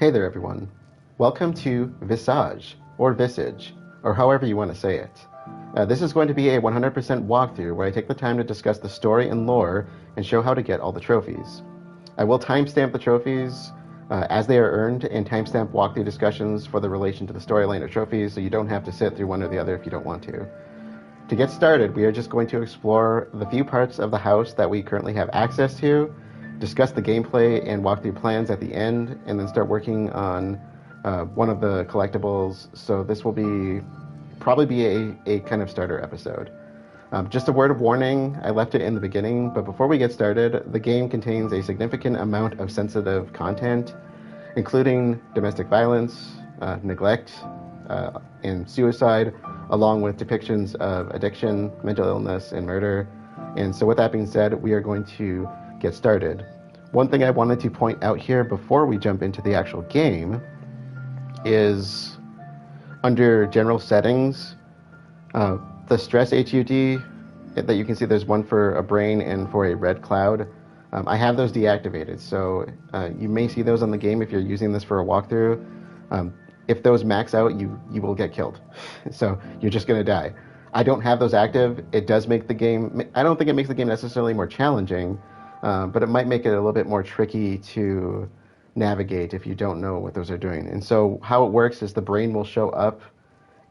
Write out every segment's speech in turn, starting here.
Hey there everyone. Welcome to Visage, or Visage, or however you want to say it. This is going to be a 100% walkthrough where I take the time to discuss the story and lore and show how to get all the trophies. I will timestamp the trophies as they are earned and timestamp walkthrough discussions for the relation to the storyline or trophies, so you don't have to sit through one or the other if you don't want to. To get started, we are just going to explore the few parts of the house that we currently have access to, discuss the gameplay and walkthrough plans at the end, and then start working on one of the collectibles. So this will probably be a kind of starter episode. Just a word of warning, I left it in the beginning, but before we get started, the game contains a significant amount of sensitive content, including domestic violence, neglect, and suicide, along with depictions of addiction, mental illness, and murder. And so with that being said, we are going to get started. One thing I wanted to point out here before we jump into the actual game is under general settings, the stress HUD that you can see, there's one for a brain and for a red cloud. I have those deactivated, so you may see those on the game if you're using this for a walkthrough. If those max out, you will get killed. So you're just going to die. I don't have those active. It does make the game, I don't think it makes the game necessarily more challenging, but it might make it a little bit more tricky to navigate if you don't know what those are doing. And so how it works is the brain will show up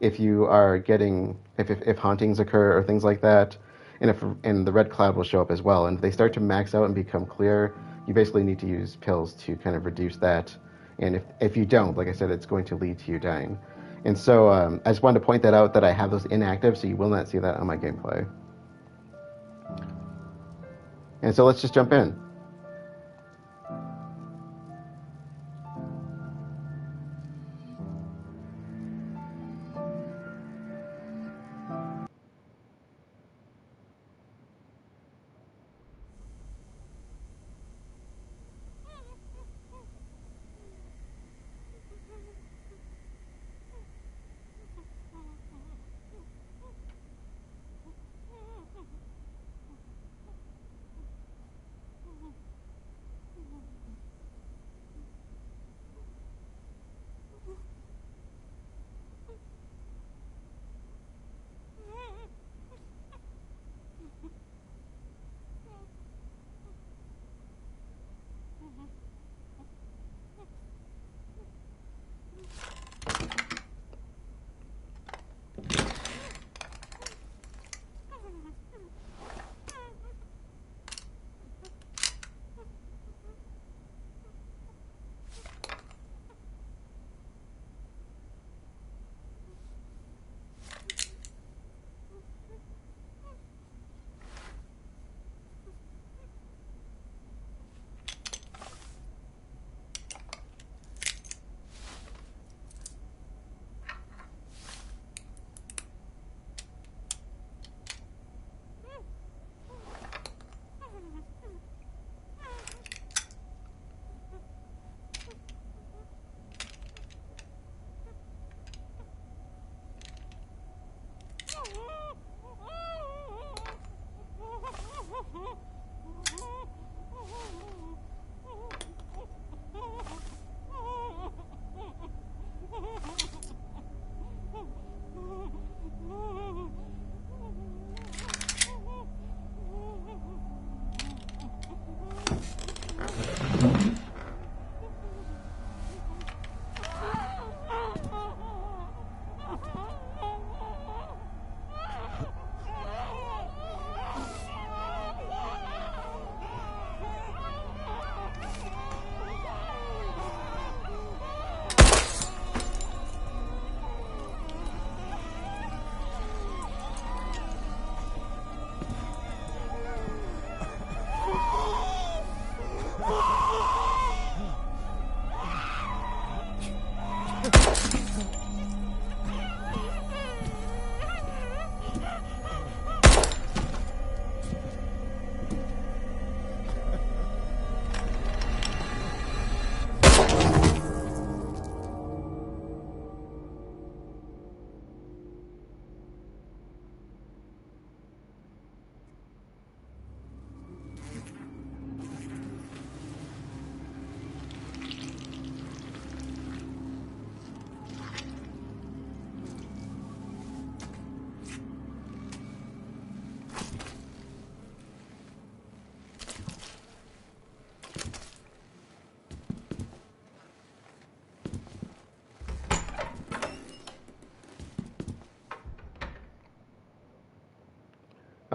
if you are getting, if hauntings occur or things like that, and the red cloud will show up as well. And if they start to max out and become clear, you basically need to use pills to kind of reduce that. And if you don't, like I said, it's going to lead to you dying. And so I just wanted to point that out, that I have those inactive, so you will not see that on my gameplay. And so let's just jump in.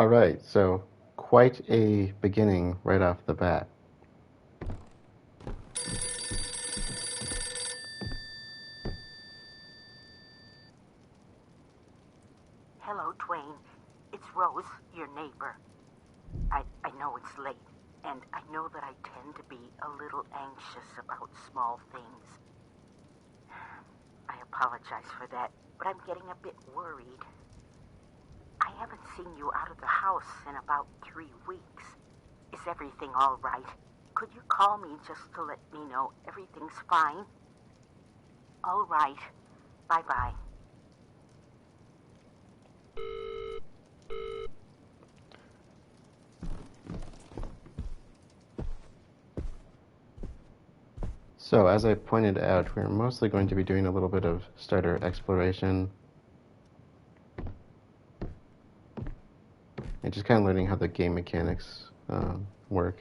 Alright, so quite a beginning right off the bat. Hello, Dwayne. It's Rose, your neighbor. I know it's late, and I know that I tend to be a little anxious about small things. I apologize for that, but I'm getting a bit worried. I haven't seen you out of the house in about 3 weeks. Is everything all right? Could you call me just to let me know everything's fine? All right. Bye-bye. So, as I pointed out, we're mostly going to be doing a little bit of starter exploration. And just kind of learning how the game mechanics work.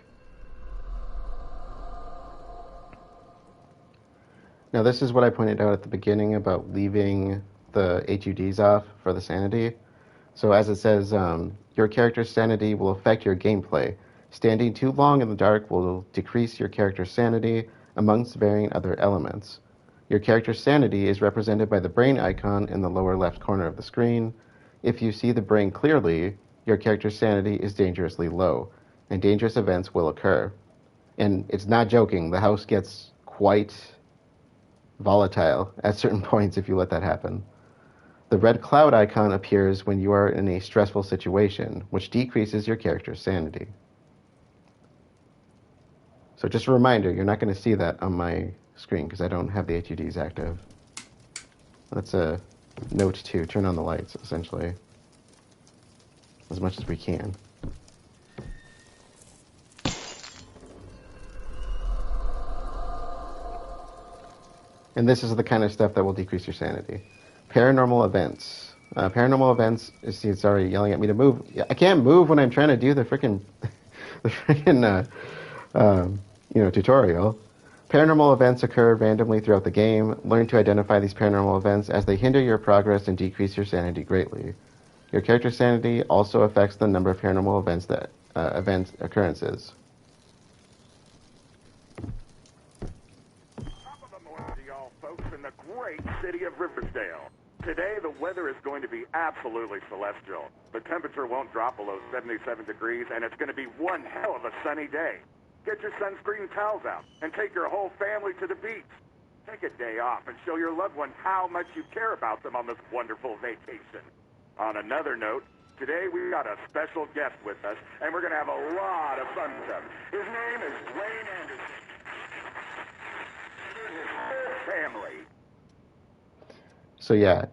Now, this is what I pointed out at the beginning about leaving the HUDs off for the sanity. So, as it says, your character's sanity will affect your gameplay. Standing too long in the dark will decrease your character's sanity amongst varying other elements. Your character's sanity is represented by the brain icon in the lower left corner of the screen. If you see the brain clearly, your character's sanity is dangerously low, and dangerous events will occur. And it's not joking, the house gets quite volatile at certain points if you let that happen. The red cloud icon appears when you are in a stressful situation, which decreases your character's sanity. So just a reminder, you're not going to see that on my screen because I don't have the HUDs active. That's a note to turn on the lights, essentially, as much as we can. And this is the kind of stuff that will decrease your sanity. Paranormal events. Paranormal events, see, it's already yelling at me to move. I can't move when I'm trying to do the freaking tutorial. Paranormal events occur randomly throughout the game. Learn to identify these paranormal events as they hinder your progress and decrease your sanity greatly. Your character's sanity also affects the number of paranormal events that event occurrences. Top of the morning to y'all folks in the great city of Riversdale. Today the weather is going to be absolutely celestial. The temperature won't drop below 77 degrees, and it's going to be one hell of a sunny day. Get your sunscreen towels out and take your whole family to the beach. Take a day off and show your loved one how much you care about them on this wonderful vacation. On another note, today we got a special guest with us, and we're going to have a lot of fun with him. His name is Dwayne Anderson. His whole family. So yeah,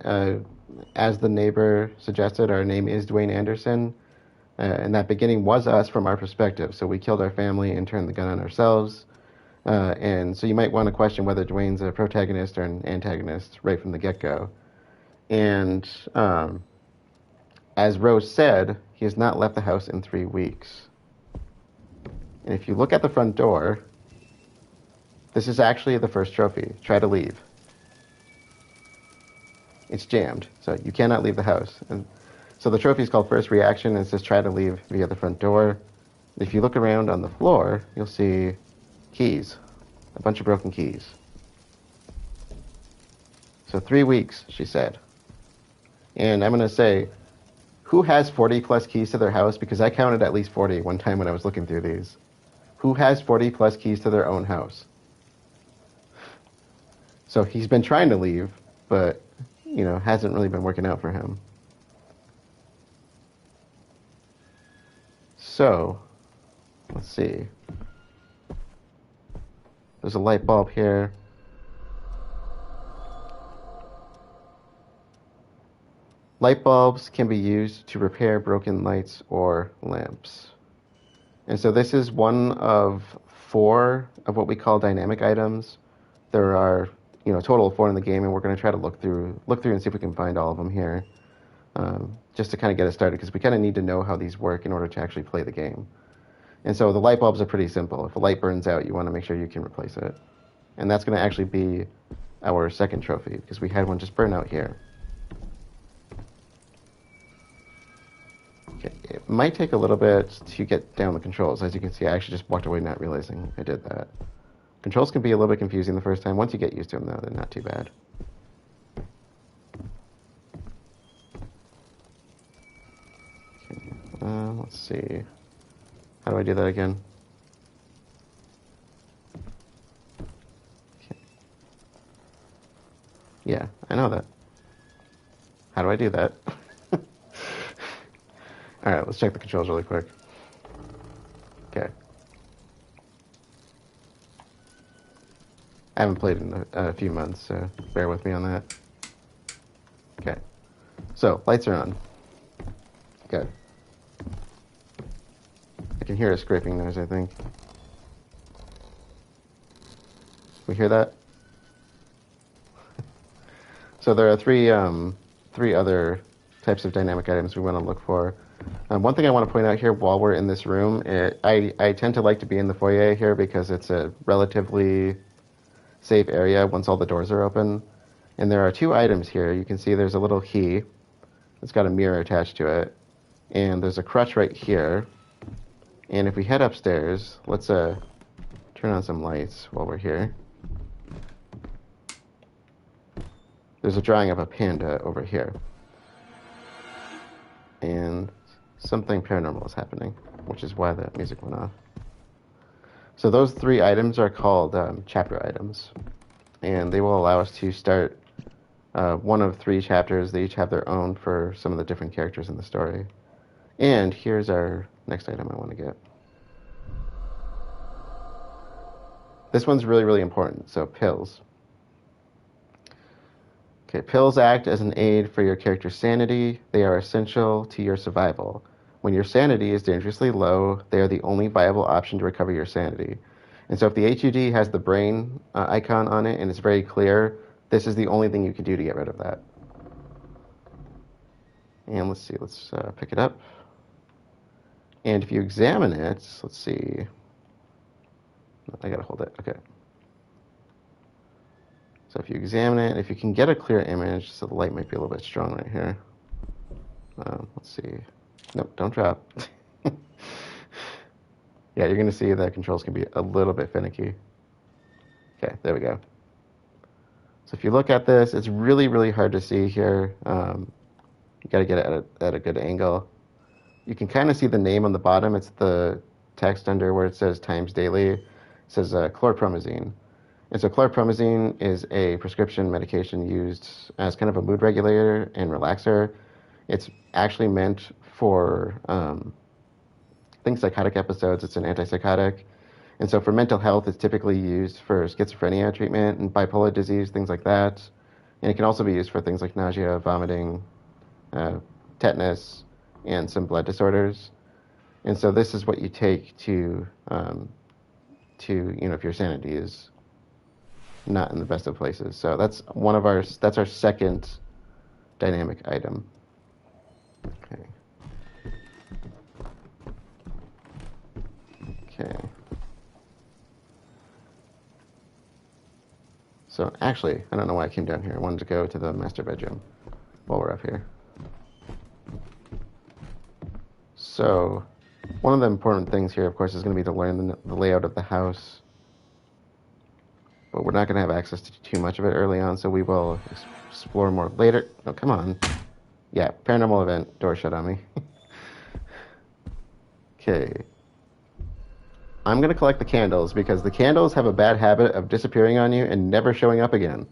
as the neighbor suggested, our name is Dwayne Anderson. And that beginning was us from our perspective. So we killed our family and turned the gun on ourselves. And so you might want to question whether Dwayne's a protagonist or an antagonist right from the get-go. And as Rose said, he has not left the house in 3 weeks. And if you look at the front door, this is actually the first trophy. Try to leave. It's jammed, so you cannot leave the house. And so the trophy is called First Reaction, and it says try to leave via the front door. If you look around on the floor, you'll see keys, a bunch of broken keys. So 3 weeks, she said. And I'm going to say, who has 40 plus keys to their house? Because I counted at least 40 one time when I was looking through these. Who has 40 plus keys to their own house? So he's been trying to leave, but, hasn't really been working out for him. So, let's see. There's a light bulb here. Light bulbs can be used to repair broken lights or lamps. And so this is one of 4 of what we call dynamic items. There are, a total of 4 in the game, and we're going to try to look through and see if we can find all of them here. Just to kind of get us started, because we kind of need to know how these work in order to actually play the game. And so the light bulbs are pretty simple. If a light burns out, you want to make sure you can replace it. And that's going to actually be our second trophy, because we had one just burn out here. Okay. it might take a little bit to get down the controls. As you can see, I actually just walked away not realizing I did that. Controls can be a little bit confusing the first time. Once you get used to them, though, they're not too bad. Okay. Let's see. How do I do that again? Okay. Yeah, I know that. How do I do that? Alright, let's check the controls really quick. Okay. I haven't played in a few months, so bear with me on that. Okay. So, lights are on. Good. I can hear a scraping noise, I think. We hear that? So there are three other types of dynamic items we want to look for. One thing I want to point out here while we're in this room, I tend to like to be in the foyer here because it's a relatively safe area once all the doors are open. And there are two items here. You can see there's a little key. It's got a mirror attached to it. And there's a crutch right here. And if we head upstairs, let's turn on some lights while we're here. There's a drawing of a panda over here. And something paranormal is happening, which is why the music went off. So those three items are called chapter items. And they will allow us to start one of three chapters. They each have their own for some of the different characters in the story. And here's our next item I want to get. This one's really, really important. So pills. Okay, pills act as an aid for your character's sanity. They are essential to your survival. When your sanity is dangerously low, they are the only viable option to recover your sanity. And so if the HUD has the brain icon on it and it's very clear, this is the only thing you can do to get rid of that. And let's see, let's pick it up. And if you examine it, let's see. I gotta hold it, okay. So if you examine it, if you can get a clear image, so the light might be a little bit strong right here. Let's see. Nope, don't drop. Yeah, you're going to see the controls can be a little bit finicky. Okay, there we go. So if you look at this, it's really, really hard to see here. You got to get it at a good angle. You can kind of see the name on the bottom. It's the text under where it says times daily. It says chlorpromazine. And so chlorpromazine is a prescription medication used as kind of a mood regulator and relaxer. It's actually meant for think psychotic episodes. It's an antipsychotic. And so for mental health, it's typically used for schizophrenia treatment and bipolar disease, things like that. And it can also be used for things like nausea, vomiting, tetanus, and some blood disorders. And so this is what you take to if your sanity is not in the best of places. So that's that's our second dynamic item. Okay. Okay. So actually, I don't know why I came down here. I wanted to go to the master bedroom while we're up here. So one of the important things here, of course, is going to be to learn the layout of the house. But we're not going to have access to too much of it early on, so we will explore more later. Oh, come on. Yeah, paranormal event. Door shut on me. Okay. I'm going to collect the candles because the candles have a bad habit of disappearing on you and never showing up again.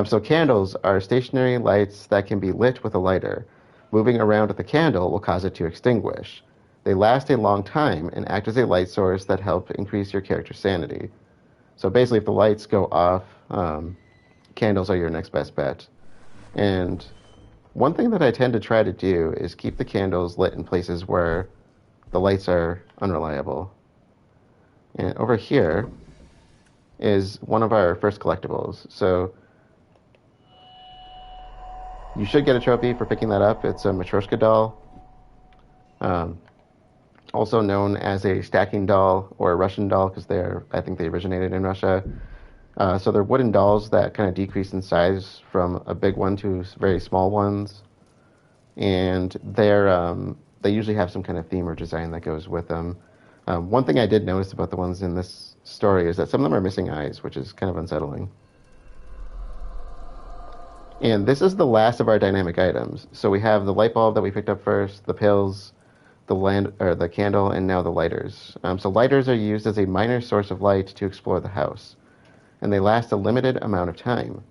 So candles are stationary lights that can be lit with a lighter. Moving around with the candle will cause it to extinguish. They last a long time and act as a light source that help increase your character's sanity. So basically, if the lights go off, candles are your next best bet. And one thing that I tend to try to do is keep the candles lit in places where the lights are unreliable. And over here is one of our first collectibles. So you should get a trophy for picking that up. It's a Matryoshka doll, also known as a stacking doll or a Russian doll because I think they originated in Russia. So they're wooden dolls that kind of decrease in size from a big one to very small ones. And they're they usually have some kind of theme or design that goes with them. One thing I did notice about the ones in this story is that some of them are missing eyes, which is kind of unsettling. And this is the last of our dynamic items. So we have the light bulb that we picked up first, the pills, the candle, and now the lighters. So lighters are used as a minor source of light to explore the house, and they last a limited amount of time.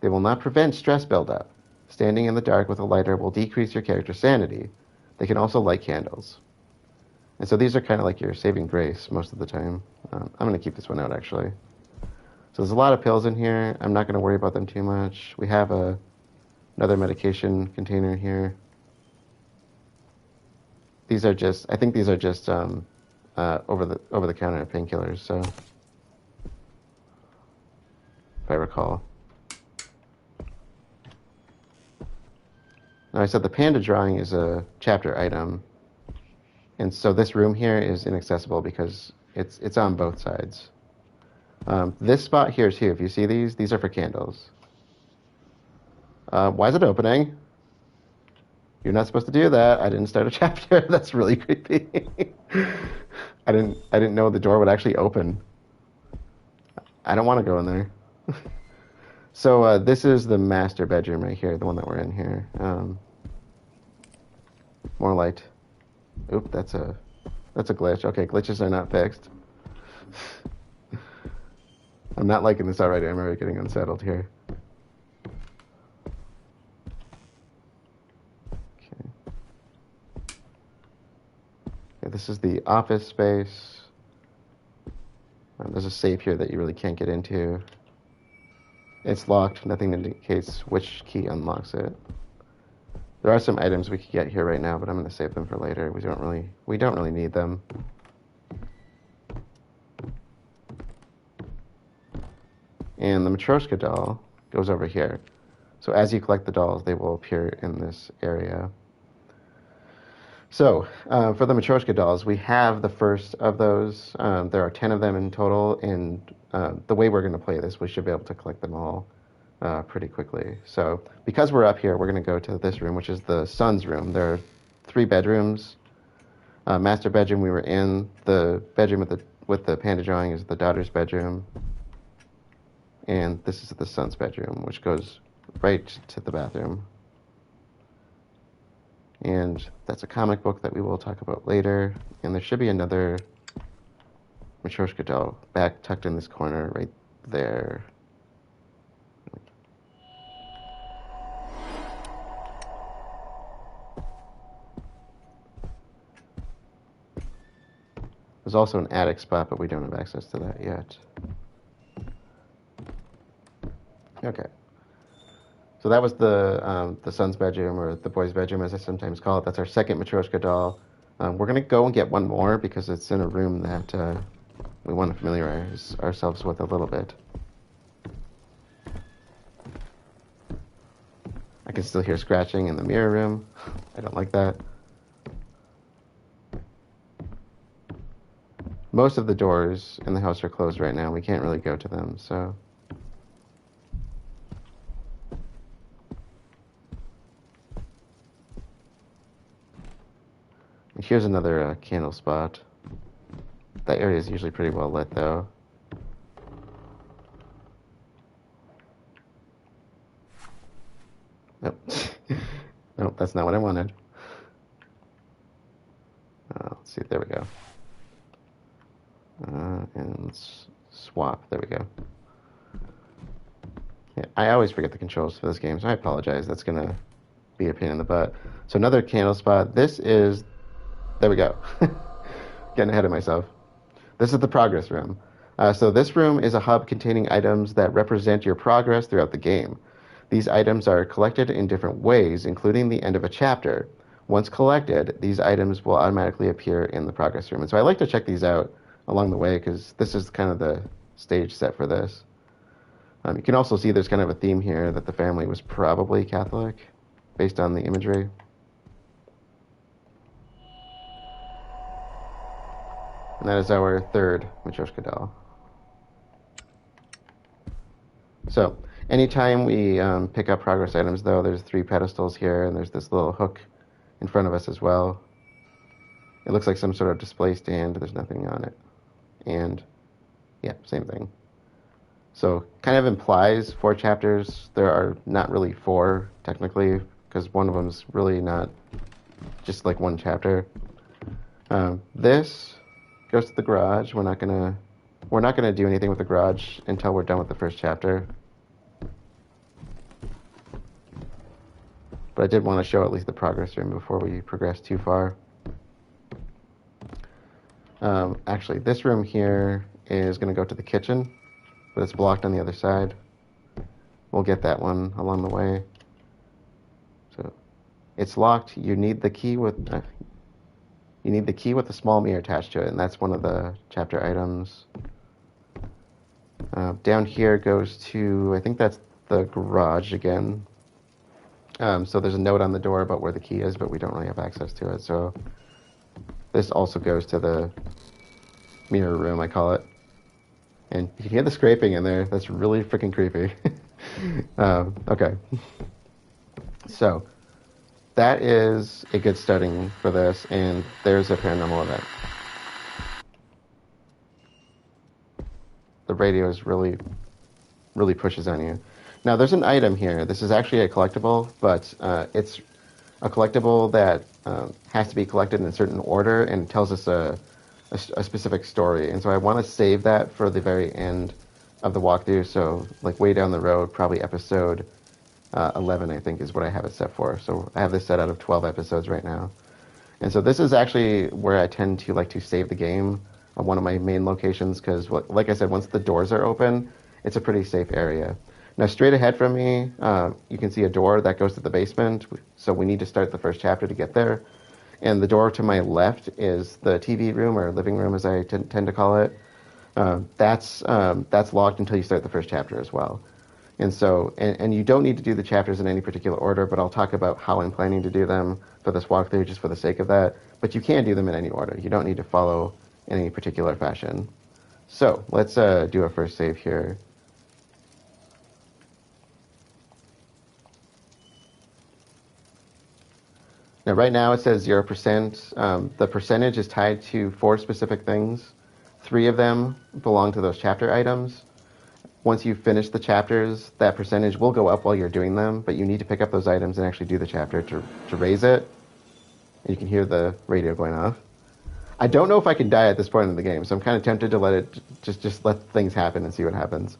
They will not prevent stress buildup. Standing in the dark with a lighter will decrease your character's sanity. They can also light candles. And so these are kind of like your saving grace most of the time. I'm going to keep this one out, actually. So there's a lot of pills in here. I'm not going to worry about them too much. We have another medication container here. These are just, I think these are just over the counter painkillers. So, if I recall. Now I said the panda drawing is a chapter item, and so this room here is inaccessible because it's on both sides. This spot here too, if you see these are for candles. Why is it opening? You're not supposed to do that. I didn't start a chapter. That's really creepy. I didn't know the door would actually open. I don't want to go in there. So this is the master bedroom right here, the one that we're in here. More light. Oop, that's a glitch. Okay, glitches are not fixed. I'm not liking this already. I'm already getting unsettled here. Okay. Okay, this is the office space. There's a safe here that you really can't get into. It's locked. Nothing indicates which key unlocks it. There are some items we could get here right now, but I'm going to save them for later. We don't really need them. And the Matryoshka doll goes over here. So as you collect the dolls, they will appear in this area. So for the Matryoshka dolls, we have the first of those. There are 10 of them in total, and the way we're going to play this, we should be able to collect them all pretty quickly. So because we're up here, we're going to go to this room, which is the son's room. There are 3 bedrooms. Master bedroom we were in. The bedroom with the panda drawing is the daughter's bedroom. And this is the son's bedroom, which goes right to the bathroom. And that's a comic book that we will talk about later. And there should be another Matryoshka doll back tucked in this corner right there. There's also an attic spot, but we don't have access to that yet. Okay. So that was the son's bedroom, or the boy's bedroom, as I sometimes call it. That's our second Matryoshka doll. We're going to go and get one more because it's in a room that we want to familiarize ourselves with a little bit. I can still hear scratching in the mirror room. I don't like that. Most of the doors in the house are closed right now. We can't really go to them, so... Here's another candle spot. That area is usually pretty well lit, though. Nope. Nope, that's not what I wanted. Let's see, there we go. And let's swap. There we go. Yeah, I always forget the controls for this game, so I apologize. That's going to be a pain in the butt. So another candle spot. This is... There we go. Getting ahead of myself. This is the progress room. So this room is a hub containing items that represent your progress throughout the game. These items are collected in different ways, including the end of a chapter. Once collected, these items will automatically appear in the progress room. And so I like to check these out along the way because this is kind of the stage set for this. You can also see there's kind of a theme here that the family was probably Catholic based on the imagery. And that is our third Matryoshka doll. So, anytime we pick up progress items, though, there's 3 pedestals here, and there's this little hook in front of us as well. It looks like some sort of display stand. There's nothing on it. And yeah, same thing. So kind of implies 4 chapters. There are not really 4 technically, because one of them's really not just like 1 chapter. This goes to the garage. We're not gonna do anything with the garage until we're done with the first chapter. But I did want to show at least the progress room before we progress too far. Actually, this room here is going to go to the kitchen, but it's blocked on the other side. We'll get that one along the way. So it's locked. You need the key with a small mirror attached to it, and that's one of the chapter items. Down here goes to, I think that's the garage again. So there's a note on the door about where the key is, but we don't really have access to it. So this also goes to the mirror room, I call it. And you can hear the scraping in there. That's really freaking creepy. Okay. So that is a good starting for this, and there's a paranormal event. The radio is really pushes on you. Now, there's an item here. This is actually a collectible, but it's a collectible that has to be collected in a certain order, and tells us a specific story. And so I want to save that for the very end of the walkthrough. So, like, way down the road, probably episode 11, I think, is what I have it set for. So I have this set out of 12 episodes right now. And so this is actually where I tend to like to save the game on one of my main locations, because, like I said, once the doors are open, it's a pretty safe area. Now, straight ahead from me, you can see a door that goes to the basement, so we need to start the first chapter to get there. And the door to my left is the TV room, or living room as I tend to call it. That's locked until you start the first chapter as well. And so, and you don't need to do the chapters in any particular order, but I'll talk about how I'm planning to do them for this walkthrough, just for the sake of that. But you can do them in any order. You don't need to follow in any particular fashion. So, let's do a first save here. Now, right now it says 0%. The percentage is tied to 4 specific things. 3 of them belong to those chapter items. Once you finish the chapters, that percentage will go up while you're doing them, but you need to pick up those items and actually do the chapter to raise it. And you can hear the radio going off. I don't know if I can die at this point in the game, so I'm kind of tempted to let it just let things happen and see what happens.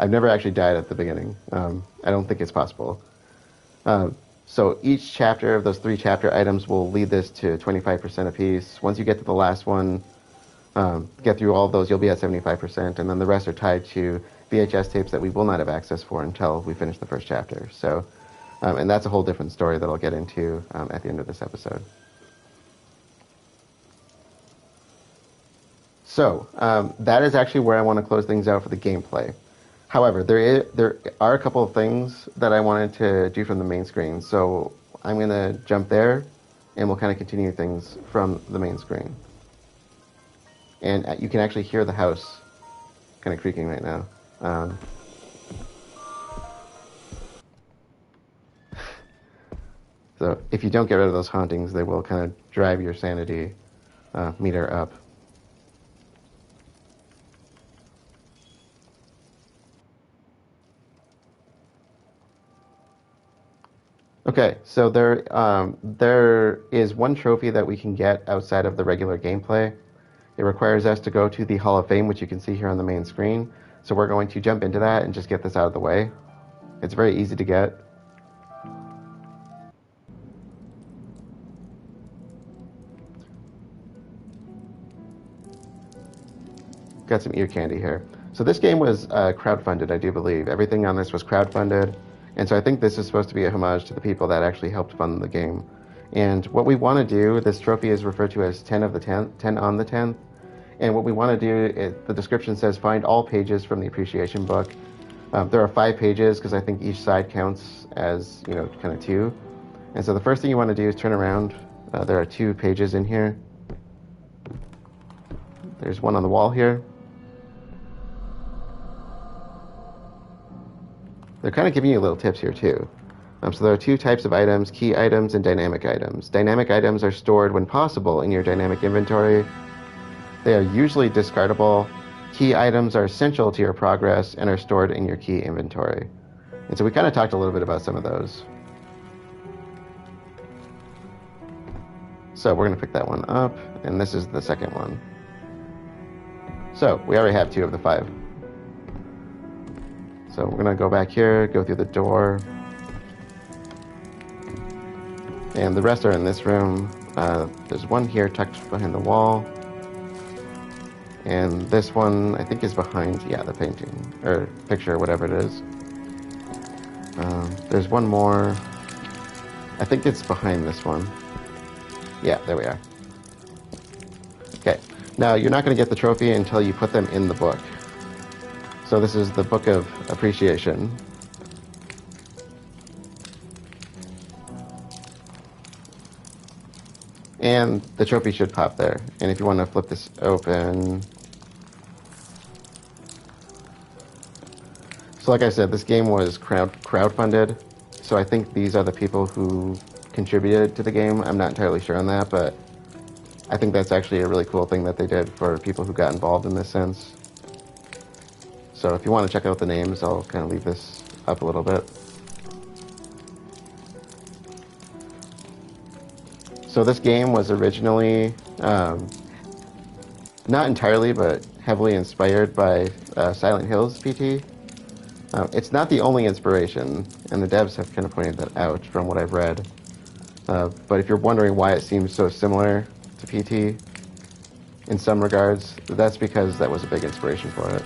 I've never actually died at the beginning. I don't think it's possible. So each chapter of those 3 chapter items will lead this to 25% apiece. Once you get to the last one, get through all of those, you'll be at 75%, and then the rest are tied to VHS tapes that we will not have access for until we finish the first chapter. So, and that's a whole different story that I'll get into at the end of this episode. So, that is actually where I want to close things out for the gameplay. However, there are a couple of things that I wanted to do from the main screen. So I'm going to jump there, and we'll kind of continue things from the main screen. And you can actually hear the house kind of creaking right now. So if you don't get rid of those hauntings, they will kind of drive your sanity meter up. Okay, so there is one trophy that we can get outside of the regular gameplay. It requires us to go to the Hall of Fame, which you can see here on the main screen. So we're going to jump into that and just get this out of the way. It's very easy to get. Got some ear candy here. So this game was crowdfunded, I do believe. Everything on this was crowdfunded. And so I think this is supposed to be a homage to the people that actually helped fund the game. And what we want to do, this trophy is referred to as 10 of the 10th, 10 on the 10th. And what we want to do, the description says, find all pages from the appreciation book. There are 5 pages because I think each side counts as, kind of 2. And so the first thing you want to do is turn around. There are 2 pages in here. There's one on the wall here. They're kind of giving you little tips here too. So there are two types of items, key items and dynamic items. Dynamic items are stored when possible in your dynamic inventory. They are usually discardable. Key items are essential to your progress and are stored in your key inventory. And so we kind of talked a little bit about some of those. So we're going to pick that one up, and this is the second one. So we already have 2 of the 5. So we're going to go back here, go through the door. And the rest are in this room. There's one here tucked behind the wall. And this one, I think, is behind, the painting, or picture, whatever it is. There's one more. I think it's behind this one. Yeah, there we are. Okay. Now, you're not going to get the trophy until you put them in the book. So this is the Book of Appreciation. And the trophy should pop there. And if you want to flip this open... So like I said, this game was crowdfunded. So I think these are the people who contributed to the game. I'm not entirely sure on that, but I think that's actually a really cool thing that they did for people who got involved in this sense. So if you want to check out the names, I'll kind of leave this up a little bit. So this game was originally, not entirely, but heavily inspired by Silent Hills PT. It's not the only inspiration, and the devs have kind of pointed that out from what I've read. But if you're wondering why it seems so similar to PT in some regards, that's because that was a big inspiration for it.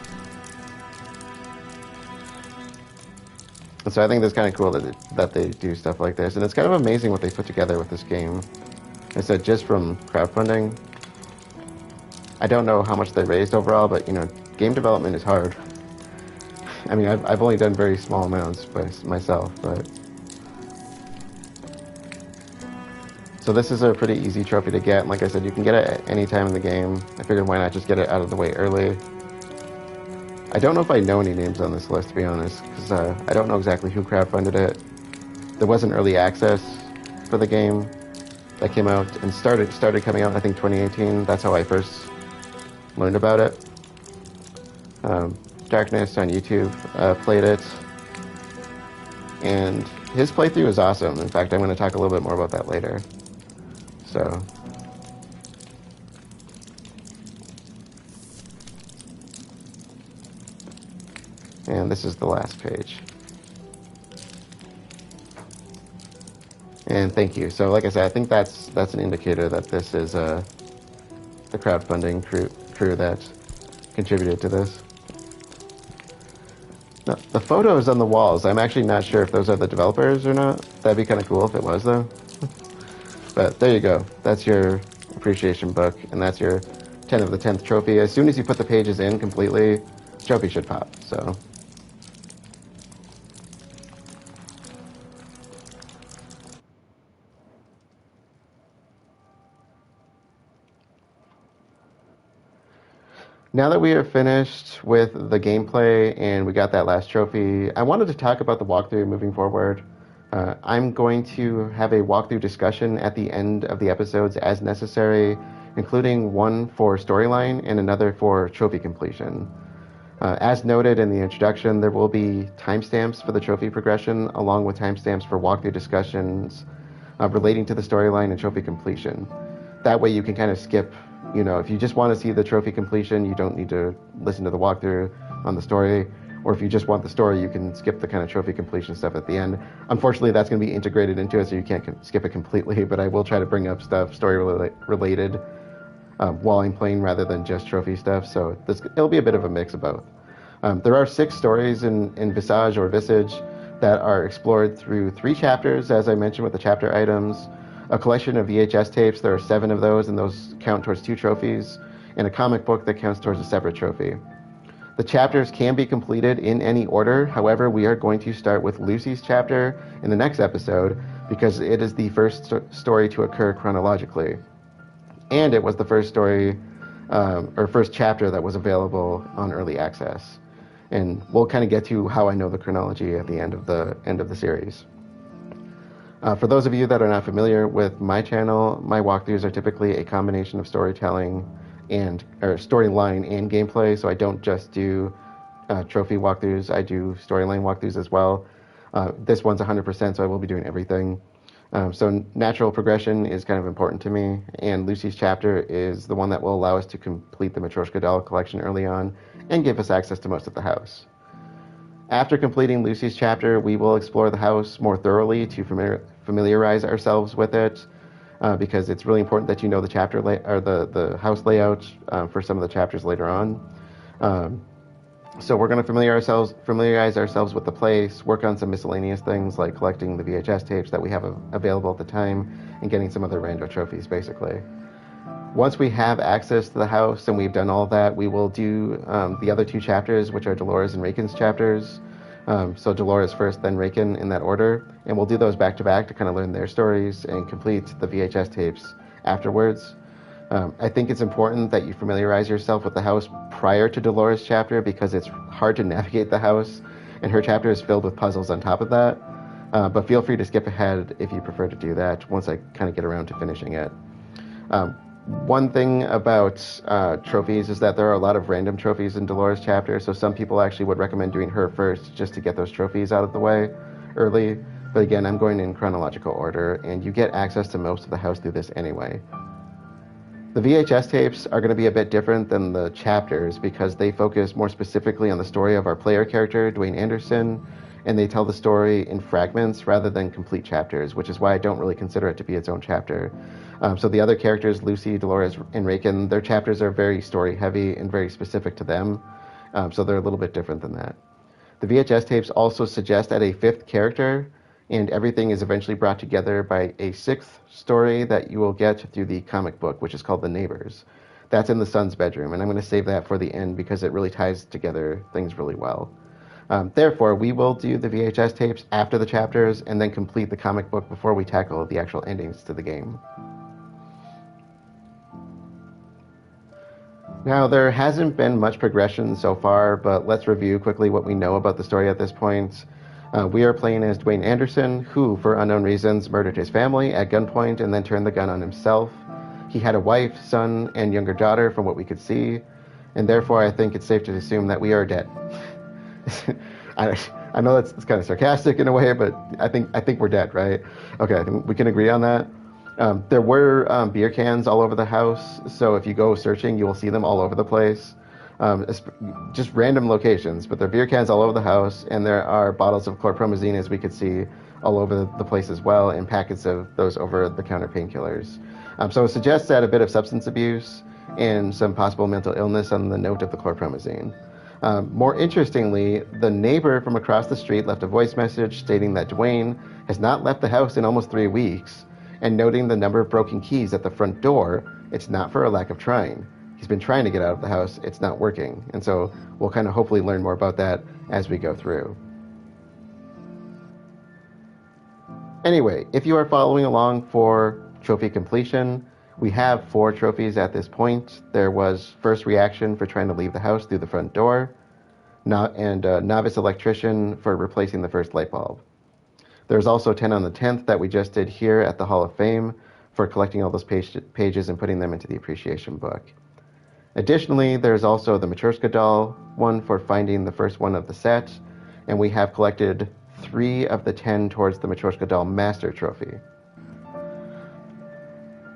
And so I think that's kind of cool that they do stuff like this, and it's kind of amazing what they put together with this game. I said just from crowdfunding. I don't know how much they raised overall, but game development is hard. I mean, I've only done very small amounts by myself, but... So this is a pretty easy trophy to get. Like I said, you can get it at any time in the game. I figured why not just get it out of the way early. I don't know if I know any names on this list, to be honest, because I don't know exactly who crowdfunded it. There was an early access for the game that came out and started coming out, I think, 2018. That's how I first learned about it. Darkness on YouTube played it, and his playthrough is awesome. In fact, I'm going to talk a little bit more about that later. So, and this is the last page. And thank you. So, like I said, I think that's an indicator that this is the crowdfunding crew that contributed to this. The photos on the walls, I'm actually not sure if those are the developers or not. That'd be kind of cool if it was, though. But there you go. That's your appreciation book, and that's your 10 of the 10th trophy. As soon as you put the pages in completely, trophy should pop, so... Now that we are finished with the gameplay and we got that last trophy, I wanted to talk about the walkthrough moving forward. I'm going to have a walkthrough discussion at the end of the episodes as necessary, including one for storyline and another for trophy completion. As noted in the introduction, there will be timestamps for the trophy progression, along with timestamps for walkthrough discussions relating to the storyline and trophy completion. That way you can kind of skip, if you just want to see the trophy completion, you don't need to listen to the walkthrough on the story. Or if you just want the story, you can skip the kind of trophy completion stuff at the end. Unfortunately, that's going to be integrated into it, so you can't skip it completely, but I will try to bring up stuff story-related while I'm playing rather than just trophy stuff, so it'll be a bit of a mix of both. There are 6 stories in Visage or Visage that are explored through 3 chapters, as I mentioned with the chapter items, a collection of VHS tapes, there are 7 of those, and those count towards 2 trophies, and a comic book that counts towards a separate trophy. The chapters can be completed in any order. However, we are going to start with Lucy's chapter in the next episode because it is the first story to occur chronologically. And it was the first story, or first chapter that was available on early access. And we'll kind of get to how I know the chronology at the end of the series. For those of you that are not familiar with my channel, my walkthroughs are typically a combination of storytelling or storyline and gameplay. So I don't just do trophy walkthroughs. I do storyline walkthroughs as well. This one's 100%, so I will be doing everything. So natural progression is kind of important to me, and Lucy's chapter is the one that will allow us to complete the Matryoshka Doll collection early on and give us access to most of the house. After completing Lucy's chapter, we will explore the house more thoroughly to familiarize ourselves with it, because it's really important that you know the chapter or the house layout for some of the chapters later on. So we're going to familiarize ourselves with the place, work on some miscellaneous things like collecting the VHS tapes that we have available at the time, and getting some other rando trophies, basically. Once we have access to the house and we've done all that, we will do the other two chapters, which are Dolores and Raken's chapters. So Dolores first, then Raken in that order. And we'll do those back to back to kind of learn their stories and complete the VHS tapes afterwards. I think it's important that you familiarize yourself with the house prior to Dolores' chapter because it's hard to navigate the house, and her chapter is filled with puzzles on top of that. But feel free to skip ahead if you prefer to do that once I kind of get around to finishing it. One thing about trophies is that there are a lot of random trophies in Dolores' chapter, so some people actually would recommend doing her first just to get those trophies out of the way early. But again, I'm going in chronological order, and you get access to most of the house through this anyway. The VHS tapes are going to be a bit different than the chapters because they focus more specifically on the story of our player character, Dwayne Anderson, and they tell the story in fragments rather than complete chapters, which is why I don't really consider it to be its own chapter. So the other characters, Lucy, Dolores, and Raken, their chapters are very story-heavy and very specific to them, so they're a little bit different than that. The VHS tapes also suggest at a fifth character, and everything is eventually brought together by a sixth story that you will get through the comic book, which is called The Neighbors. That's in the son's bedroom, and I'm going to save that for the end because it really ties together things really well. Therefore, we will do the VHS tapes after the chapters and then complete the comic book before we tackle the actual endings to the game. Now, there hasn't been much progression so far, but let's review quickly what we know about the story at this point. We are playing as Dwayne Anderson, who, for unknown reasons, murdered his family at gunpoint and then turned the gun on himself. He had a wife, son, and younger daughter, from what we could see, and therefore I think it's safe to assume that we are dead. I know that's kind of sarcastic in a way, but I think we're dead, right? Okay, I think we can agree on that. There were beer cans all over the house, so if you go searching, you will see them all over the place. Just random locations, but there are beer cans all over the house, and there are bottles of chlorpromazine, as we could see, all over the place as well, and packets of those over-the-counter painkillers. So it suggests that a bit of substance abuse and some possible mental illness on the note of the chlorpromazine. More interestingly, the neighbor from across the street left a voice message stating that Dwayne has not left the house in almost 3 weeks, and noting the number of broken keys at the front door, it's not for a lack of trying. He's been trying to get out of the house, it's not working. And so we'll kind of hopefully learn more about that as we go through. Anyway, if you are following along for trophy completion, we have 4 trophies at this point. There was First Reaction for trying to leave the house through the front door, and Novice Electrician for replacing the first light bulb. There's also 10 on the 10th that we just did here at the Hall of Fame for collecting all those pages and putting them into the appreciation book. Additionally, there's also the Matryoshka Doll one for finding the first one of the set, and we have collected 3 of the 10 towards the Matryoshka Doll Master Trophy.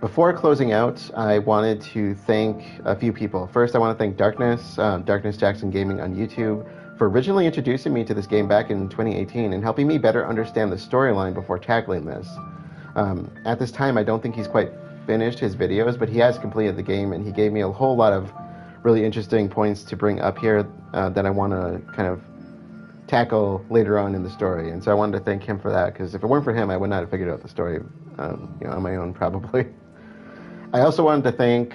Before closing out, I wanted to thank a few people. First, I want to thank Darkness Jackson Gaming on YouTube, for originally introducing me to this game back in 2018 and helping me better understand the storyline before tackling this. At this time, I don't think he's quite finished his videos, but he has completed the game, and he gave me a whole lot of really interesting points to bring up here that I want to kind of tackle later on in the story. And so I wanted to thank him for that, because if it weren't for him, I would not have figured out the story on my own, probably. I also wanted to thank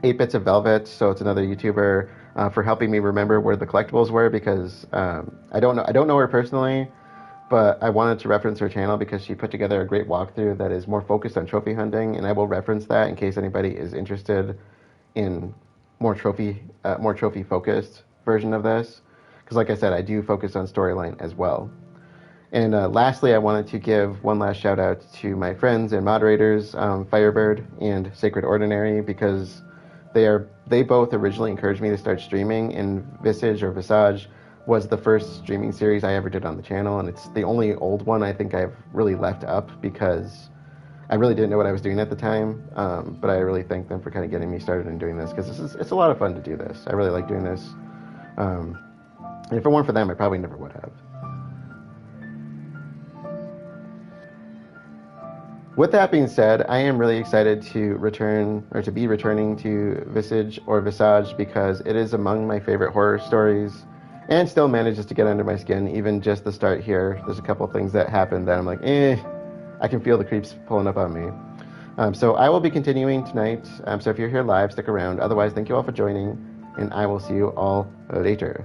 8 Bits of Velvet, so it's another YouTuber, for helping me remember where the collectibles were, because I don't know her personally, but I wanted to reference her channel because she put together a great walkthrough that is more focused on trophy hunting, and I will reference that in case anybody is interested in more trophy focused version of this, because like I said, I do focus on storyline as well. And lastly, I wanted to give one last shout out to my friends and moderators, Firebird and Sacred Ordinary, because they both originally encouraged me to start streaming, and Visage was the first streaming series I ever did on the channel, and it's the only old one I think I've really left up because I really didn't know what I was doing at the time. But I really thank them for kind of getting me started in doing this, because it's a lot of fun to do this. I really like doing this. And if it weren't for them, I probably never would have. With that being said, I am really excited to be returning to Visage because it is among my favorite horror stories and still manages to get under my skin, even just the start here. There's a couple things that happen that I'm like, I can feel the creeps pulling up on me. So I will be continuing tonight. So if you're here live, stick around. Otherwise, thank you all for joining, and I will see you all later.